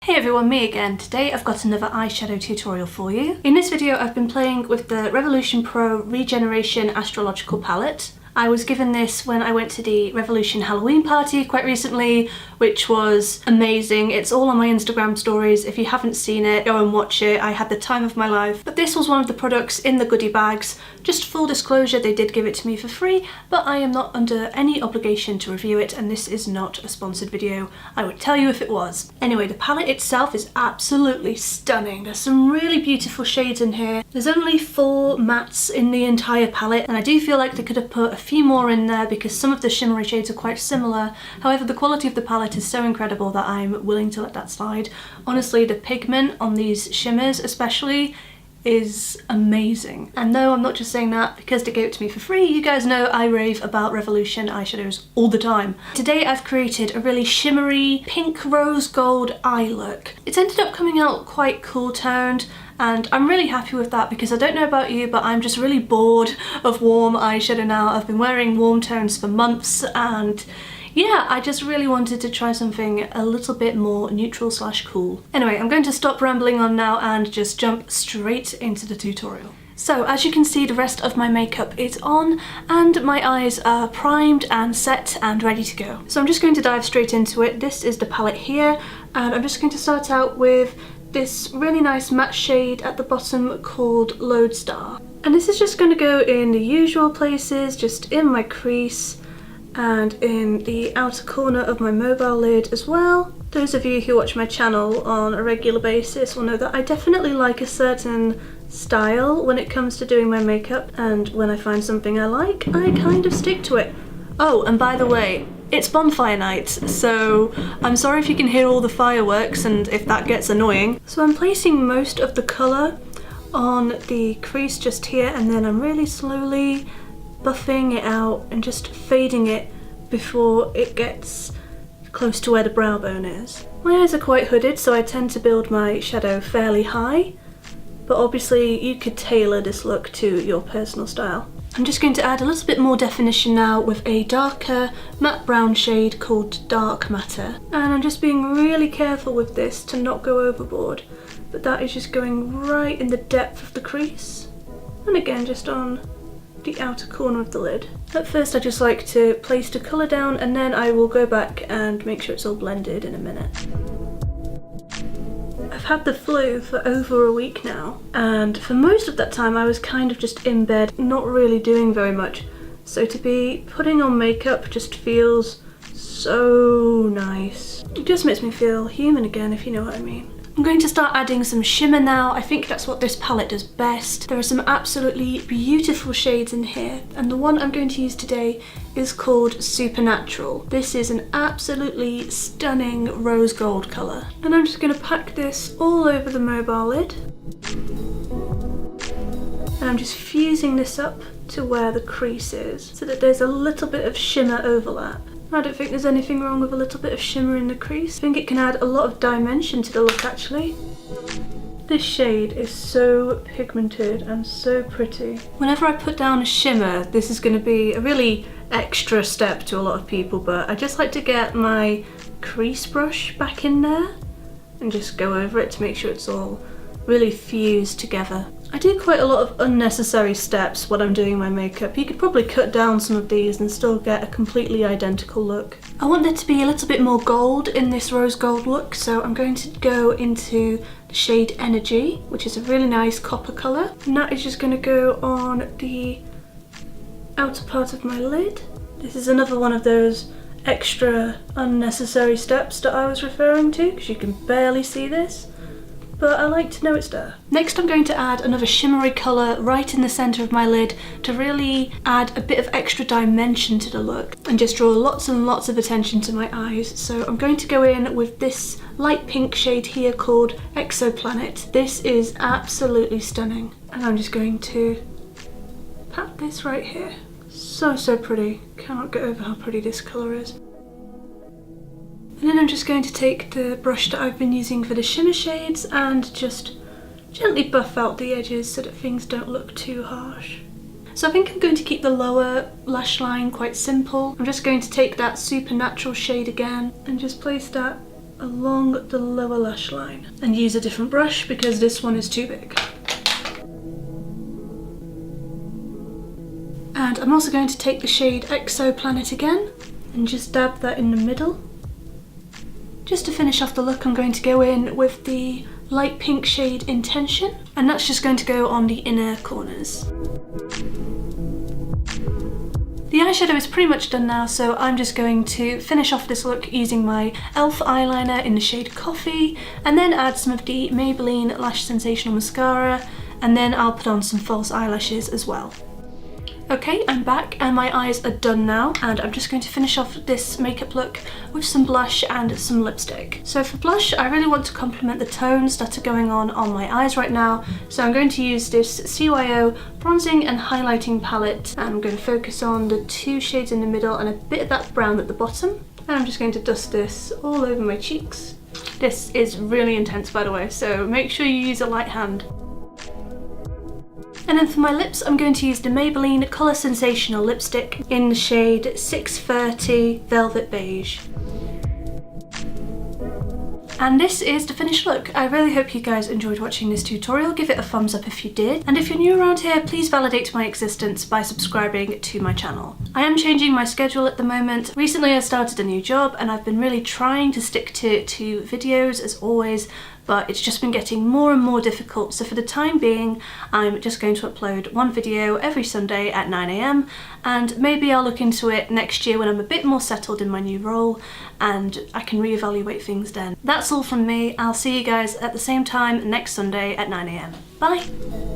Hey everyone, me again. Today I've got another eyeshadow tutorial for you. In this video I've been playing with the Revolution Pro Regeneration Astrological palette. I was given this when I went to the Revolution Halloween party quite recently, which was amazing. It's all on my Instagram stories. If you haven't seen it, go and watch it. I had the time of my life. But this was one of the products in the goodie bags. Just full disclosure, they did give it to me for free, but I am not under any obligation to review it, and this is not a sponsored video. I would tell you if it was. Anyway, the palette itself is absolutely stunning. There's some really beautiful shades in here. There's only 4 mattes in the entire palette, and I do feel like they could have put a few more in there because some of the shimmery shades are quite similar. However, the quality of the palette is so incredible that I'm willing to let that slide. Honestly, the pigment on these shimmers especially is amazing. And no, I'm not just saying that because they gave it to me for free. You guys know I rave about Revolution eyeshadows all the time. Today I've created a really shimmery pink rose gold eye look. It's ended up coming out quite cool toned, and I'm really happy with that because I don't know about you, but I'm just really bored of warm eyeshadow now. I've been wearing warm tones for months, and yeah, I just really wanted to try something a little bit more neutral / cool. Anyway, I'm going to stop rambling on now and just jump straight into the tutorial. So as you can see, the rest of my makeup is on and my eyes are primed and set and ready to go. So I'm just going to dive straight into it. This is the palette here, and I'm just going to start out with this really nice matte shade at the bottom called Lodestar. And this is just going to go in the usual places, just in my crease and in the outer corner of my mobile lid as well. Those of you who watch my channel on a regular basis will know that I definitely like a certain style when it comes to doing my makeup, and when I find something I like, I kind of stick to it. Oh, and by the way, it's bonfire night, so I'm sorry if you can hear all the fireworks and if that gets annoying. So I'm placing most of the colour on the crease just here, and then I'm really slowly buffing it out and just fading it before it gets close to where the brow bone is. My eyes are quite hooded, so I tend to build my shadow fairly high, but obviously you could tailor this look to your personal style. I'm just going to add a little bit more definition now with a darker matte brown shade called Dark Matter. And I'm just being really careful with this to not go overboard, but that is just going right in the depth of the crease. And again, just on the outer corner of the lid. At first I just like to place the colour down, and then I will go back and make sure it's all blended in a minute. I've had the flu for over a week now, and for most of that time I was kind of just in bed, not really doing very much. So to be putting on makeup just feels so nice. It just makes me feel human again, if you know what I mean. I'm going to start adding some shimmer now. I think that's what this palette does best. There are some absolutely beautiful shades in here, and the one I'm going to use today is called Supernatural. This is an absolutely stunning rose gold colour. And I'm just going to pack this all over the mobile lid. And I'm just fusing this up to where the crease is, so that there's a little bit of shimmer overlap. I don't think there's anything wrong with a little bit of shimmer in the crease. I think it can add a lot of dimension to the look actually. This shade is so pigmented and so pretty. Whenever I put down a shimmer, this is going to be a really extra step to a lot of people, but I just like to get my crease brush back in there and just go over it to make sure it's all really fused together. I do quite a lot of unnecessary steps when I'm doing my makeup. You could probably cut down some of these and still get a completely identical look. I want there to be a little bit more gold in this rose gold look, so I'm going to go into the shade Energy, which is a really nice copper colour. And that is just going to go on the outer part of my lid. This is another one of those extra unnecessary steps that I was referring to, because you can barely see this, but I like to know it's there. Next I'm going to add another shimmery colour right in the centre of my lid to really add a bit of extra dimension to the look and just draw lots and lots of attention to my eyes. So I'm going to go in with this light pink shade here called Exoplanet. This is absolutely stunning, and I'm just going to pat this right here. So pretty. Cannot get over how pretty this colour is. And then I'm just going to take the brush that I've been using for the shimmer shades and just gently buff out the edges so that things don't look too harsh. So I think I'm going to keep the lower lash line quite simple. I'm just going to take that Supernatural shade again and just place that along the lower lash line and use a different brush because this one is too big. And I'm also going to take the shade Exoplanet again and just dab that in the middle. Just to finish off the look, I'm going to go in with the light pink shade Intention, and that's just going to go on the inner corners. The eyeshadow is pretty much done now, so I'm just going to finish off this look using my e.l.f. eyeliner in the shade Coffee, and then add some of the Maybelline Lash Sensational Mascara, and then I'll put on some false eyelashes as well. Okay, I'm back and my eyes are done now, and I'm just going to finish off this makeup look with some blush and some lipstick. So for blush, I really want to complement the tones that are going on my eyes right now, so I'm going to use this CYO bronzing and highlighting palette, and I'm going to focus on the two shades in the middle and a bit of that brown at the bottom, and I'm just going to dust this all over my cheeks. This is really intense, by the way, so make sure you use a light hand. And then for my lips, I'm going to use the Maybelline Colour Sensational lipstick in the shade 630 Velvet Beige. And this is the finished look. I really hope you guys enjoyed watching this tutorial. Give it a thumbs up if you did. And if you're new around here, please validate my existence by subscribing to my channel. I am changing my schedule at the moment. Recently I started a new job and I've been really trying to stick to 2 videos as always, but it's just been getting more and more difficult. So for the time being, I'm just going to upload 1 video every Sunday at 9 AM, and maybe I'll look into it next year when I'm a bit more settled in my new role and I can reevaluate things then. That's all from me. I'll see you guys at the same time next Sunday at 9 AM. Bye!